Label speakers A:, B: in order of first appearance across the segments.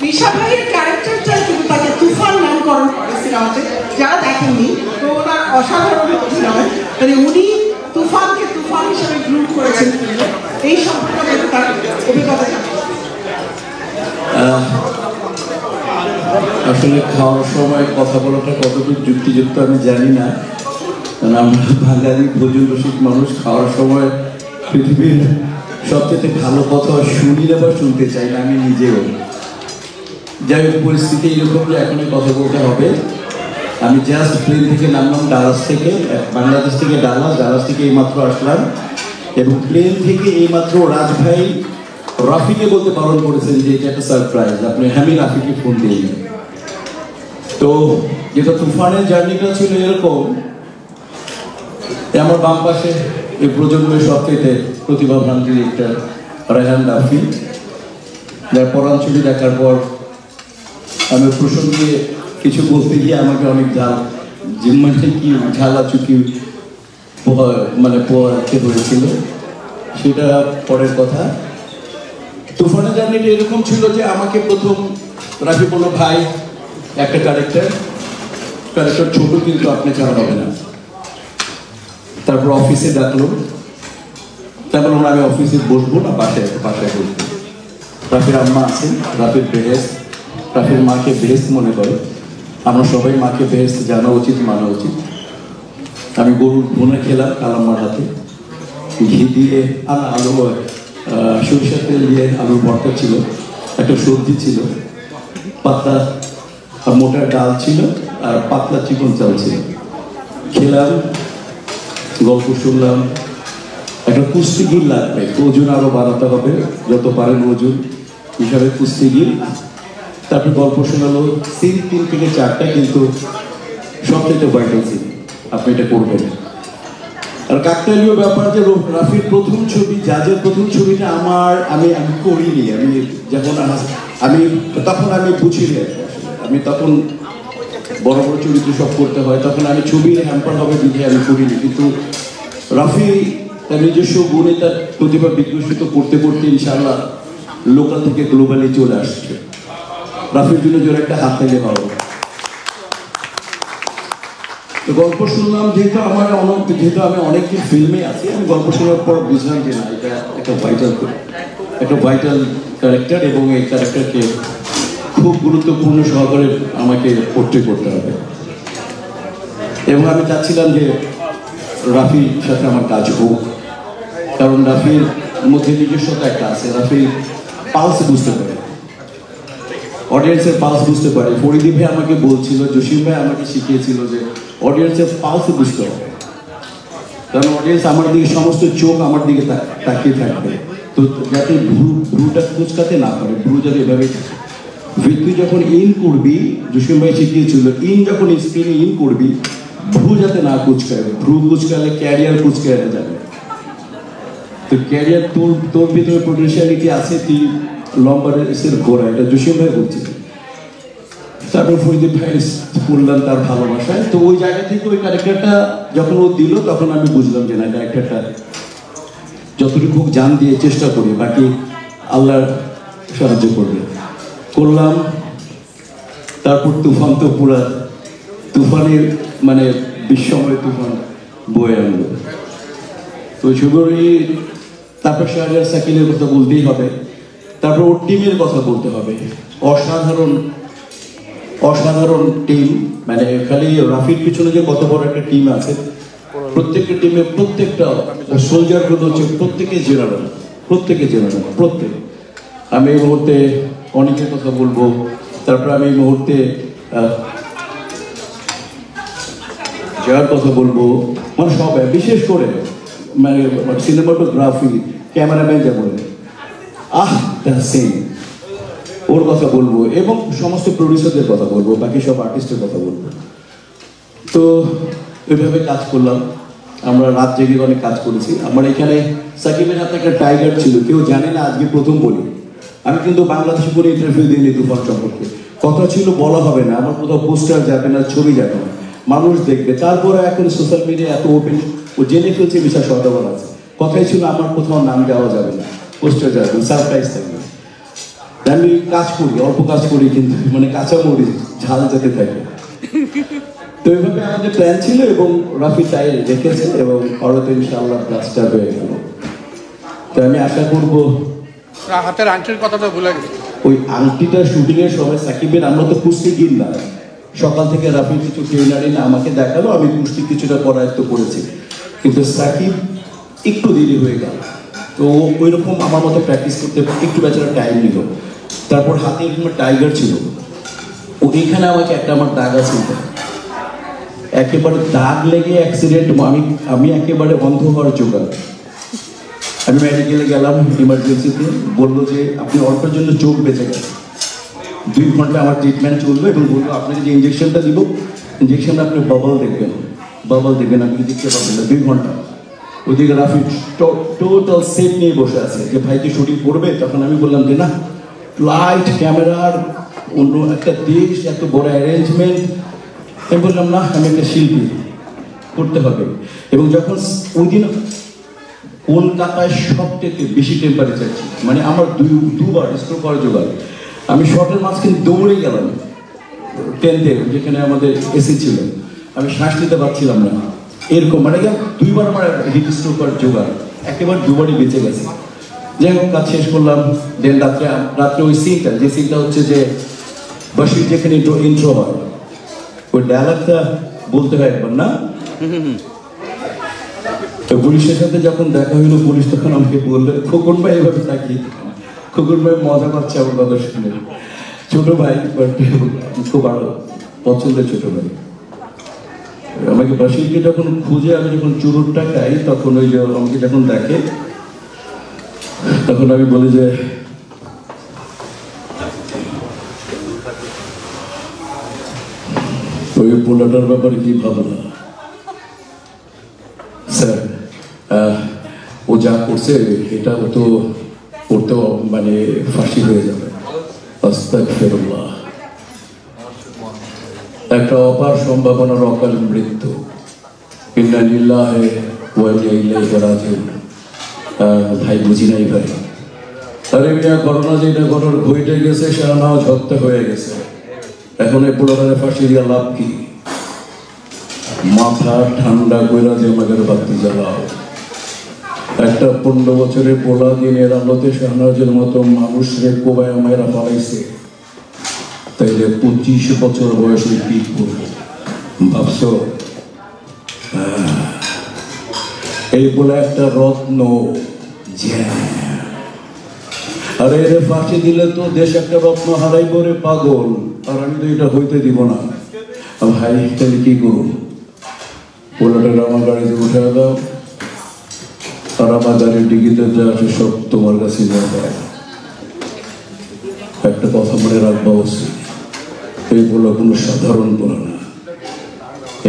A: রিশা ভাইয়ের ক্যারেক্টারটা কিন্তু তাকে তুফান নামকরণ করে সিনেমাতে, যারা দেখেননি তো ওনার অসাধারণ অভিনয়, মানে উনি তুফানকে তুফান হিসেবে গ্রুপ করেছেন। এই সম্পর্কে তার অভিজ্ঞতা
B: আসলে খাওয়ার সময় কথা বলাটা কতটুকু যুক্তিযুক্ত আমি জানি না, কারণ আমরা বাঙালি ভোজন রসিক মানুষ, খাওয়ার সময় পৃথিবীর সবচেয়ে ভালো কথা শুনি না বা শুনতে চাই না আমি নিজেও। যাই হোক, পরিস্থিতি এরকম যে এখনই কথা বলতে হবে। আমি জাস্ট প্লেন থেকে নামলাম ডালাস থেকে, বাংলাদেশ থেকে ডালাস থেকে এইমাত্র আসলাম, এবং প্লেন থেকে এইমাত্র রাজভাই রাফিকে বলতে বারণ করেছেন যে এটা একটা সারপ্রাইজ, আপনি আমি রাফিকে ফোন দিয়ে। তো যেটা তুফানের জার্নিটা ছিল এরকম, আমার বাম পাশে এই প্রজন্মের সবচেয়ে প্রতিভাবান ডিরেক্টর রায়হান রাফি, যার পরাণ ছবি দেখার পর আমি প্রসঙ্গে কিছু বলতে গিয়ে আমাকে অনেক জিম্মাতে কি ঝালাচুকি মানে পোয়াতে হয়েছিল, সেটা পরের কথা। তুফানের জার্নিটা এরকম ছিল যে আমাকে প্রথম রাফি বলল, ভাই একটা ক্যারেক্টার ছোট কিন্তু আপনি ছাড়া হবে না। তারপর অফিসে ডাকলো, তারপর আমি অফিসে বসবো না, বাসায় বসবো। রাফির আম্মা আছেন, রাফির বেহেস্ত, রাফির মাকে বেহেস্ত মনে করে, আমরা সবাই মাকে বেহেস্ত জানা উচিত, মানা উচিত। আমি গরুর বোনা খেলাম কালাম্মার হাতে, ঘি দিয়ে আলু সরিষার তেল দিয়ে আলুর ভর্তা ছিল, একটা সবজি ছিল, পাতলা মোটার ডাল ছিল, আর পাতলা চিকন চাল ছিল। খেলাম, গল্প শুনলাম। একটা কুস্তিগির লাগবে, ওজন আরো বাড়াতে হবে, যত পারেন ওজন হিসাবে কুস্তিগির। তারপরে গল্প শোনালো, সিন 3 থেকে 4টা, কিন্তু সবচেয়ে ভাইটাল সিন, আপনি এটা করবেন। আর কাকতালীয় ব্যাপার যে রাফির প্রথম ছবি, জাজের প্রথম ছবিটা আমি করিনি। তখন আমি বুঝিনি, আমি তখন বড় বড় চরিত্র সব করতে হয়, তখন আমি ছবির হ্যাম্পার হবে দিকে আমি করিনি। কিন্তু রাফি তার নিজস্ব গুণে তার প্রতিভা বিকশিত করতে করতে ইনশাআল্লাহ লোকাল থেকে গ্লোবালি চলে আসছে। রাফির জন্য জোরে একটা হাত তালি পাবো। তো গল্প শুনলাম, যেহেতু আমি অনেকদিন ফিল্মে আছি, আমি গল্প শোনার পর বুঝলাম যে না, এটা একটা ভাইটাল ক্যারেক্টার, এবং এই ক্যারেক্টারকে খুব গুরুত্বপূর্ণ সহকারে আমাকে পোট্রে করতে হবে। এবং আমি চাচ্ছিলাম যে রাফির সাথে আমার কাজ হোক, কারণ রাফির মধ্যে নিজস্বতা একটা আছে। রাফির পালস বুঝতে পারে, অডিয়েন্সের পালস বুঝতে পারে। ফরিদি ভাই আমাকে বলছিল, জসিম ভাই আমাকে শিখিয়েছিল যে অডিয়েন্সের পালস বুঝতে হবে, কারণ অডিয়েন্স আমার দিকে, সমস্ত চোখ আমার দিকে তাকিয়ে থাকবে, তো যাতে ভ্রুটা কুচকাতে না পারে, ভ্রু যাতে এভাবে থাকে। তুই যখন ইন করবি, জসিম ভাই শিখিয়েছিল, যখন স্ক্রিনে ইন করবি, ভ্রু যাতে না কুচকায়, ভ্রু কুচকালে ক্যারিয়ার কুচকায় যাবে। তো ক্যারিয়ার তোর ভিতরে পোটেনশিয়ালিটি আছে, তুই লম্বা রেসের ঘোড়া, এটা জসিম ভাই বলছিল। তারপর ফরিদ ভাই পড়লাম তার ভালোবাসায়। তো ওই জায়গা থেকে ওই ক্যারেক্টারটা যখন ও দিল, তখন আমি বুঝলাম যে না, ক্যারেক্টারটা যতটুকু জান দিয়ে চেষ্টা করি, বাকি আল্লাহ সাহায্য করলাম। তারপর তুফান তো পুরা তুফানের মানে বিশ্বময় তুফান বয়ে আনলো। তো শুভরি, তারপর শাহরিয়ার সাকিনের কথা বলতেই হবে, তারপর ওর টিমের কথা বলতে হবে। অসাধারণ টিম, মানে খালি রাফির পিছনে যে কত বড় একটা টিম আছে, প্রত্যেকটা টিমে প্রত্যেকটা সোলজার গুলো হচ্ছে প্রত্যেকে জেনারেল। আমি এই মুহূর্তে অনেকের কথা বলবো, তারপর আমি এই মুহূর্তে যার কথা বলবো, মানে সবাই, বিশেষ করে মানে সিনেমাটোগ্রাফি, ক্যামেরাম্যান যেমন ওর কথা বলবো, এবং সমস্ত প্রডিউসারদের কথা বলবো, বাকি সব আর্টিস্টের কথা বলবো। তো ওইভাবে কাজ করলাম, আমরা রাত জেগে অনেক কাজ করেছি। আমার এখানে সাকিবের হাতে একটা টাইগার ছিল, কেউ জানে না, আজকে প্রথম বলি। আমি কিন্তু বাংলাদেশে করে ইন্টারভিউ দিইনি তুফান সম্পর্কে, কথা ছিল বলা হবে না, আমার কোথাও পোস্টার যাবে না, ছবি যাবে না, মানুষ দেখবে। তারপরে এখন সোশ্যাল মিডিয়া এত ওপেন, ও জেনে ফেলছে বিশাল সদবল আছে। কথাই ছিল আমার কোথাও নাম দেওয়া যাবে না, পোস্টার যাবে, সারপ্রাইজ থাকবে। আমি কাজ করি, অল্প কাজ করি, কিন্তু মানে কাঁচা মরিচ ঝাল যেতে থাকে। তো এইভাবে আমাদের প্ল্যান ছিল এবং রাফি তাই দেখেছে এবং পরতে ইনশাআল্লাহ প্লাস্টার হয়ে গেল। তো আমি আশা করবো
C: হাতের আংটির কথাটা ভুলে গেছি।
B: ওই আংটিটা শুটিং এর সময় সাকিবের, আমরা তো কুস্তি কিনলাম সকাল থেকে, রাফির কিছু ট্রেনারই না আমাকে দেখালো, আমি কুস্তি কিছুটা করায়ত্ত করেছি, কিন্তু সাকিব একটু দেরি হয়ে গেল। তো ওই রকম আমার মতো প্র্যাকটিস করতে একটু বেচারা টাইম নিল। তারপর হাতে এরকম টাইগার ছিল, ওইখানে আমাকে একটা আমার দাগ আছে, একেবারে দাগ লেগে অ্যাক্সিডেন্ট, আমি একেবারে অন্ধ হওয়ার জোগাড়। আমি মেডিকেলে গেলাম ইমার্জেন্সিতে, বললো যে আপনি অল্পের জন্য চোখ বেঁচে গেছে, 2 ঘন্টা আমার ট্রিটমেন্ট চলবে এবং বললো আপনাকে যে ইঞ্জেকশনটা দিব, ইঞ্জেকশনটা আপনি বাবল দেখবেন, আপনি দেখতে পাবেন না 2 ঘন্টা। ওইদিকে রাফি টোটাল সেট নিয়ে বসে আছে যে ভাই কি শুটিং করবে। তখন আমি বললাম যে না, লাইট ক্যামেরার অন্য একটা দেশ, এত বড় অ্যারেঞ্জমেন্ট, আমি বললাম না, আমি একটা শিল্পী, করতে হবে। এবং যখন ওই দিন কলকাতায় সব থেকে বেশি টেম্পারেচার ছিল, মানে আমার দুবার স্ট্রোক করার জোগাড়, আমি শর্টের মাঝখানে দৌড়ে গেলাম টেন্টে, যেখানে আমাদের এসি ছিল, আমি শ্বাস নিতে পারছিলাম না, এরকম মানে 2বার আমার হিট স্ট্রোক করার জোগাড়, একেবারে 2বারই বেঁচে গেছে। যাই হোক, কাজ শেষ করলাম। দেন রাত্রে ওই সিনটা হচ্ছে যে বশির যেখানে ইন্ট্রো হয়, ওই ডায়ালগটা বলতে হয় একবার না। তো পুলিশের সাথে যখন দেখা হইলো, পুলিশ তখন আমাকে বললো, খোকন ভাই এভাবে তাকিয়ে, খোকন ভাই মজা পাচ্ছে আমার কথা শুনে, ছোট ভাই, খুব আরো পছন্দের ছোট ভাই। আমাকে বশিরকে যখন খুঁজে আমি যখন চুরুটটা খাই, তখন ওই যে আমাকে যখন দেখে, তখন আমি বলি যে ওই পোলাটার ব্যাপারে কি ভাবনা স্যার, ও যা করছে এটা তো করতেও মানে ফাঁসি হয়ে যাবে। আস্তাগফিরুল্লাহ, একটা অপার সম্ভাবনার অকাল মৃত্যু, ইন্না লিল্লাহি ওয়া ইন্না ইলাইহি রাজিউন। ভাই বুঝি নাই ভাই, আরে মিয়া করোনা যেটা করার ঘুইটে গেছে, সেটা নাও ঝরতে হয়ে গেছে, এখন এই পোলাটারে ফাঁসি দিয়া লাভ কি? মাথা ঠান্ডা কইরা যে আমাদের বাতি জ্বালাও। একটা 15 বছরের পোলা দিনের আলোতে শাহনাজের মতো মানুষরে কোবায় মেয়েরা পালাইছে, তাইলে 25 বছর বয়সে কি করবো ভাবছো? এই বলে একটা রত্ন, আরে এর ফাঁসি দিলে তো দেশ একটা রত্ন হারাইব রে পাগল, আর আমি তো এটা হইতে দিব না। ভাই তাহলে কি করুন? পোলাটাকে আমার গাড়িতে উঠে দাও, আর আমার গাড়ির ডিগিতে যা আছে সব তোমার কাছে দেয়। একটা কথা মনে রাখবা উচিত, এই পোলা কোনো সাধারণ পোলা না,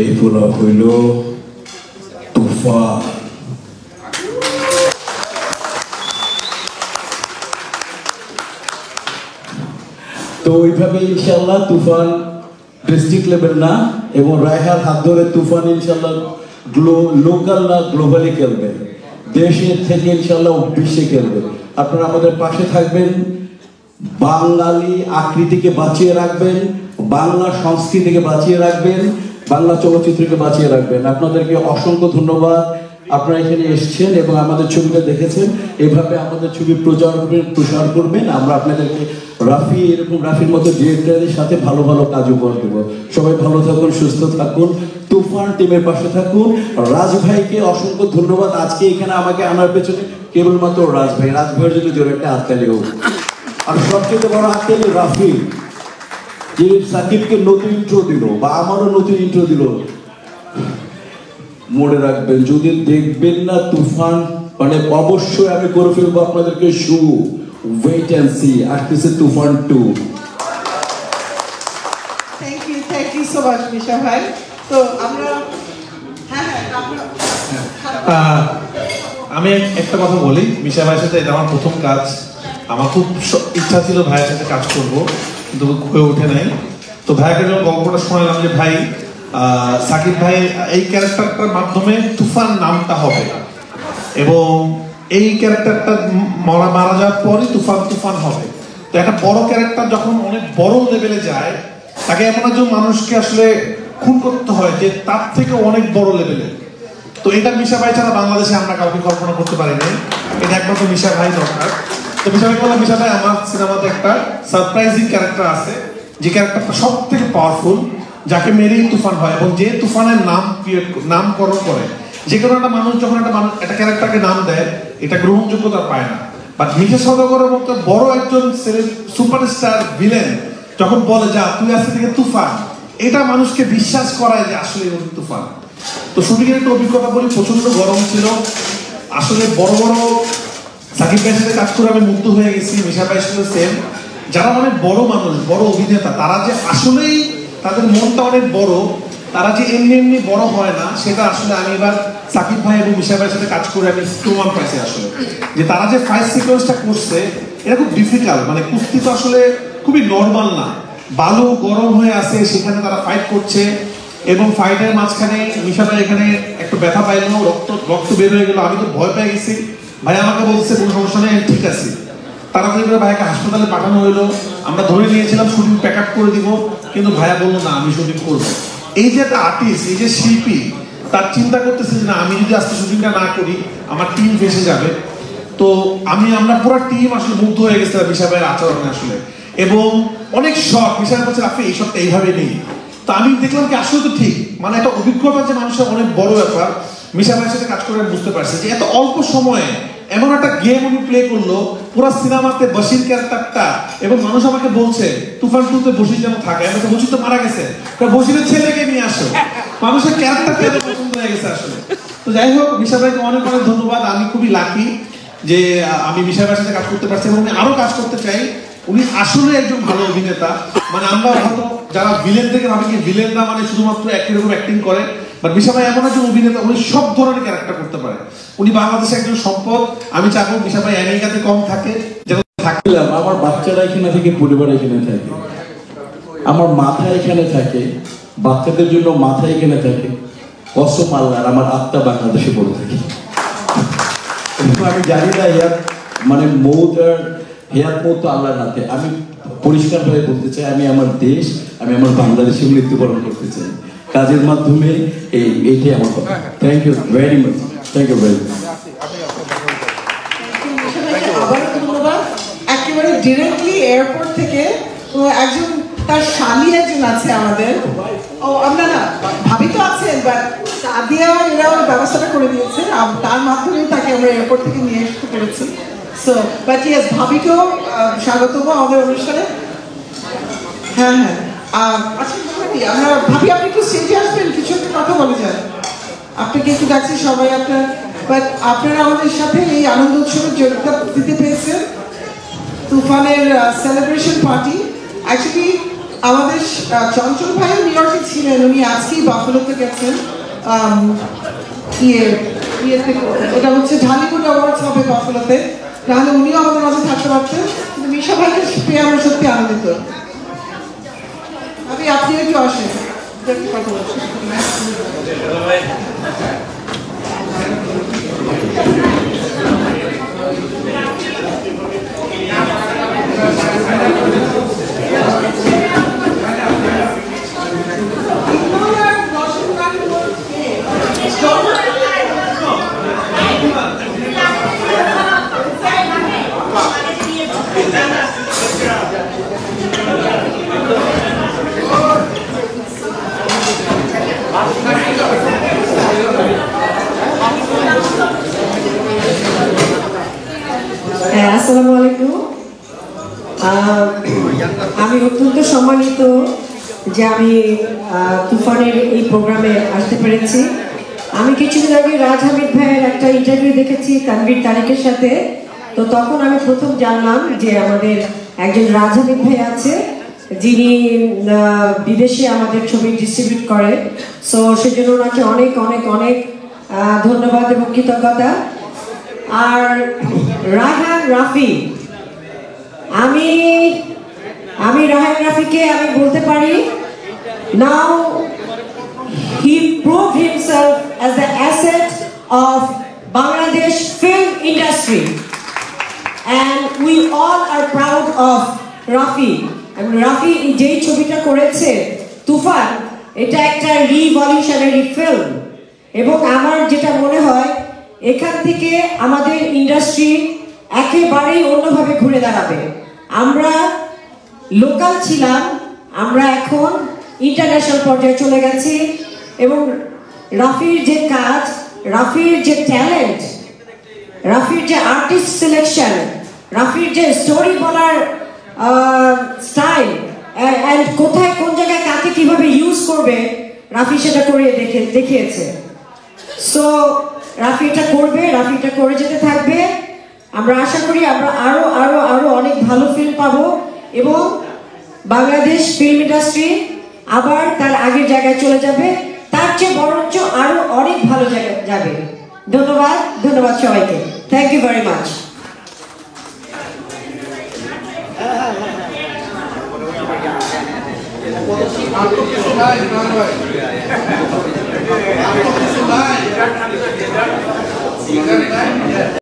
B: এই পোলা হইল তুফান। তো ওইভাবে ইনশাল্লাহ তুফান ডিস্ট্রিক্ট লেভেল না, এবং রায়হার হাত ধরে তুফান ইনশাল্লাহ লোকাল না গ্লোবালি খেলবে, দেশের থেকে ইনশাল্লাহ বিশ্বে খেলবে। আপনারা আমাদের পাশে থাকবেন, বাঙালি আকৃতিকে বাঁচিয়ে রাখবেন, বাংলা সংস্কৃতিকে বাঁচিয়ে রাখবেন, বাংলা চলচ্চিত্রকে বাঁচিয়ে রাখবেন। আপনাদেরকে অসংখ্য ধন্যবাদ, আপনারা এখানে এসেছেন এবং আমাদের ছবিটা দেখেছেন। এভাবে আমাদের ছবি প্রচার করবেন। আমরা আপনাদেরকে রাফির মতো ডিরেক্টরের সাথে ভালো ভালো কাজ উপহার দেবো। সবাই ভালো থাকুন, সুস্থ থাকুন, তুফান টিমের পাশে থাকুন। রাজ ভাইকে অসংখ্য ধন্যবাদ, আজকে এখানে আমাকে আনার পেছনে কেবলমাত্র রাজ ভাইয়ের জন্য জোরে একটা হাততালি হোক। আর সবচেয়ে বড় হাততালি রাফি, যে সাকিবকে নতুন ইন্ট্রো দিল বা আমারও নতুন ইন্ট্রো দিল। মনে রাখবেন, যদি দেখবেন না তুফান, মানে অবশ্যই আমি করে ফেলবো আপনাদেরকে শু, ওয়েট এন্ড সি, আসতেছে তুফান 2।
A: থ্যাংক ইউ সো মাচ মিশা ভাই। তো আমরা
D: আমি একটা কথা বলি, মিশা ভাইয়ের সাথে এটা আমার প্রথম কাজ। আমার খুব ইচ্ছা ছিল ভাইয়ের সাথে কাজ করবো, কিন্তু হয়ে ওঠে নাই। তো ভাইকে যখন গল্পটা শোনালাম যে ভাই সাকিব ভাই এই ক্যারেক্টারটার মাধ্যমে তুফান নামটা হবে, এবং এই ক্যারেক্টারটা মারা যাওয়ার পরই তুফান হবে, তো একটা বড় ক্যারেক্টার যখন অনেক বড় লেভেলে যায়, তাকে এমন একজন মানুষকে আসলে খুন করতে হয় যে তার থেকে অনেক বড় লেভেলে। তো এটা মিশা ভাই ছাড়া বাংলাদেশে আমরা কাউকে কল্পনা করতে পারি নাই, এটা একমাত্র মিশা ভাই দরকার। তো মিশা ভাই বললাম, মিশা ভাই আমার সিনেমাতে একটা সারপ্রাইজিং ক্যারেক্টার আছে, যে ক্যারেক্টারটা সব থেকে পাওয়ারফুল, যাকে মেরেই তুফান হয়, এবং যে তুফানের নামকরণ করে। যে কোনো একটা মানুষ যখন একটা ক্যারেক্টারকে নাম দেয়, এটা গ্রহণযোগ্যতা পায় না। বাট মিশা সওদাগরের মতো বড় একজন সুপারস্টার ভিলেন যখন বলে যা তুই আজকে থেকে তুফান, এটা মানুষকে বিশ্বাস করায় যে আসলে তুফান। তো শুটিংয়ের একটা অভিজ্ঞতা বলি, প্রচন্ড গরম ছিল আসলে। বড় বড় সাকিব ভাইয়ের সাথে কাজ করে আমি মুগ্ধ হয়ে গেছি। মিশা ভাইয়ের সাথে সেম, যারা অনেক বড় মানুষ, বড় অভিনেতা, তারা যে আসলেই তাদের মনটা অনেক বড়, তারা যে এমনি এমনি বড় হয় না, সেটা আসলে আমি এবার সাকিব ভাই এবং মিশা ভাইয়ের সাথে কাজ করে আমি প্রমাণ পাইছি আসলে, যে তারা যে ফাইট সিকোয়েন্সটা করছে এটা খুব ডিফিকাল্ট। মানে কুস্তি তো আসলে খুবই নর্মাল না, বালু গরম হয়ে আছে, সেখানে তারা ফাইট করছে, এবং ফাইটের মাঝখানে মিশা ভাই এখানে একটু ব্যথা পাইলো, রক্ত বের হয়ে গেল। আমি তো ভয় পেয়ে গেছি। ভাই আমাকে বলছে কোনো সমস্যা নেই, ঠিক আছে। তাড়াতাড়ি করে ভাইকে হাসপাতালে পাঠানো হলো। আমরা ধরে নিয়েছিলাম শুটিং প্যাক আপ করে দিব, কিন্তু ভাইয়া বললো না, আমি শুটিং করবো। এই যে একটা আর্টিস্ট, এই যে শিল্পী, তার চিন্তা করতেছে যে না, আমি যদি আজকে শুটিংটা না করি আমার টিম ফেসে যাবে। তো আমরা পুরো টিম আসলে মুগ্ধ হয়ে গেছিলাম মিশা ভাইয়ের আচরণে আসলে, এবং অনেক শখ। মিশা ভাই বলছে আপনি এই শখটা এইভাবে নেই। তো আমি দেখলাম কি আসলে তো ঠিক, মানে একটা অভিজ্ঞতা যে মানুষের অনেক বড় ব্যাপার। মিশা ভাইয়ের সাথে কাজ করে বুঝতে পারছি যে এত অল্প সময়ে এমন একটা গেম উনি প্লে করলো পুরো সিনেমাতে, বশির ক্যারেক্টারটা। এবং মানুষ আমাকে বলছে তুফান 2-তে বশির যেন থাকে। আমি তো বশির তো মারা গেছে, বশিরের ছেলেকে নিয়ে আসো। মানুষের ক্যারেক্টারটা এত পছন্দ হয়ে গেছে আসলে। তো যাই হোক, মিশা ভাইকে অনেক অনেক ধন্যবাদ। আমি খুবই লাকি যে আমি মিশা ভাইয়ের সাথে কাজ করতে পারছি, এবং আমি আরো কাজ করতে চাই। উনি আসলে একজন ভালো অভিনেতা। মানে আমরা হয়তো যারা ভিলেন থেকে ভাবি কি ভিলেনরা মানে শুধুমাত্র একই রকম অ্যাক্টিং করে, বাট মিশা ভাই এমন একজন অভিনেতা, উনি সব ধরনের ক্যারেক্টার করতে পারে। উনি বাংলাদেশে একজন সম্পদ। আমি চাবো মিশা ভাই আমেরিকাতে কম থাকে, যেন
B: থাকলাম। আমার বাচ্চারা এখানে থাকে, পরিবার এখানে থাকে, আমার মাথা এখানে থাকে, বাচ্চাদের জন্য মাথা এখানে থাকে। কসম আল্লাহর, আমার আত্মা বাংলাদেশে পড়ে থাকে। আমি জানি না মানে মৌত আর হেয়ার মৌত আল্লাহর হাতে। আমি পরিষ্কারভাবে বলতে চাই, আমি আমার দেশ, আমি আমার বাংলাদেশে মৃত্যুবরণ করতে চাই কাজের মাধ্যমে। এইটাই আমার কথা। Thank you very much, thank you very much.
A: আবার ধন্যবাদ। একেবারে ডিরেক্টলি এয়ারপোর্ট থেকে একজন, তার স্বামী একজন আছে আমাদের, ও আমরা না ভাবি তো আছেন, বাট সাদিয়া এরাও ব্যবস্থাটা করে দিয়েছে, তার মাধ্যমে তাকে আমরা এয়ারপোর্ট থেকে নিয়ে আসতে পেরেছি। সো বাট ইয়েস, ভাবিকেও স্বাগতম আমাদের অনুষ্ঠানে। হ্যাঁ হ্যাঁ, আচ্ছা ভাবি, ভাবি আপনি একটু স্টেজে আসবেন, কিছু একটা কথা বলে যান। আপনাকে একটু ডাকছি সবাই বাট আপনারা আমাদের সাথে এই আনন্দ উৎসবে যোগদান দিতে পেরেছেন। তুফানের সেলিব্রেশন পার্টি। অ্যাকচুয়ালি আমাদের চঞ্চল ভাইও নিউ ইয়র্কে ছিলেন, উনি আজকেই বাফেলোতে গেছেন। এটা হচ্ছে ঢালিউড অ্যাওয়ার্ডস হবে বাফেলোতে, নাহলে উনিও আমাদের মাঝে থাকতে পারতেন। কিন্তু মিশা ভাইকে পেয়ে আমরা সত্যি আনন্দিত। আপনিও একটু আসেন, কথা বলছেন।
E: আসসালামু আলাইকুম। আমি অত্যন্ত সম্মানিত যে আমি তুফানের এই প্রোগ্রামে আসতে পেরেছি। আমি কিছুদিন আগে রাজ হামিদ ভাইয়ের একটা ইন্টারভিউ দেখেছি তানভীর তারেকের সাথে। তো তখন আমি প্রথম জানলাম যে আমাদের একজন রাজ হামিদ ভাই আছে, যিনি বিদেশে আমাদের ছবি ডিস্ট্রিবিউট করে। সো সেজন্য ওনাকে অনেক অনেক অনেক ধন্যবাদ এবং কৃতজ্ঞতা। আর রায়হান রাফি, আমি রায়হান রাফিকে আমি বলতে পারি, now he proved himself as the asset of Bangladesh film industry, and we all are proud of Rafi, এবং রাফি যেই ছবিটা করেছে তুফান, এটা একটা রিভলিউশনারি ফিল্ম, এবং আমার যেটা মনে হয় এখান থেকে আমাদের ইন্ডাস্ট্রি একেবারেই অন্যভাবে ঘুরে দাঁড়াবে। আমরা লোকাল ছিলাম, আমরা এখন ইন্টারন্যাশনাল পর্যায়ে চলে গেছি, এবং রাফির যে কাজ, রাফির যে ট্যালেন্ট, রাফির যে আর্টিস্ট সিলেকশন, রাফির যে স্টোরি বলার স্টাইল, অ্যান্ড কোথায় কোন জায়গায় কাকে কিভাবে ইউজ করবে, রাফি সেটা করে দেখিয়েছে। সো রাফি এটা করবে, রাফি এটা করে যেতে থাকবে। আমরা আশা করি আমরা আরো আরো আরো অনেক ভালো ফিল্ম পাবো, এবং বাংলাদেশ ফিল্ম ইন্ডাস্ট্রি আবার তার আগের জায়গায় চলে যাবে, তার চেয়ে বরঞ্চ আরো অনেক ভালো জায়গায় যাবে। ধন্যবাদ, ধন্যবাদ সবাইকে। Thank you very much.
C: আর তো কিছু নাই, ইমরান ভাই।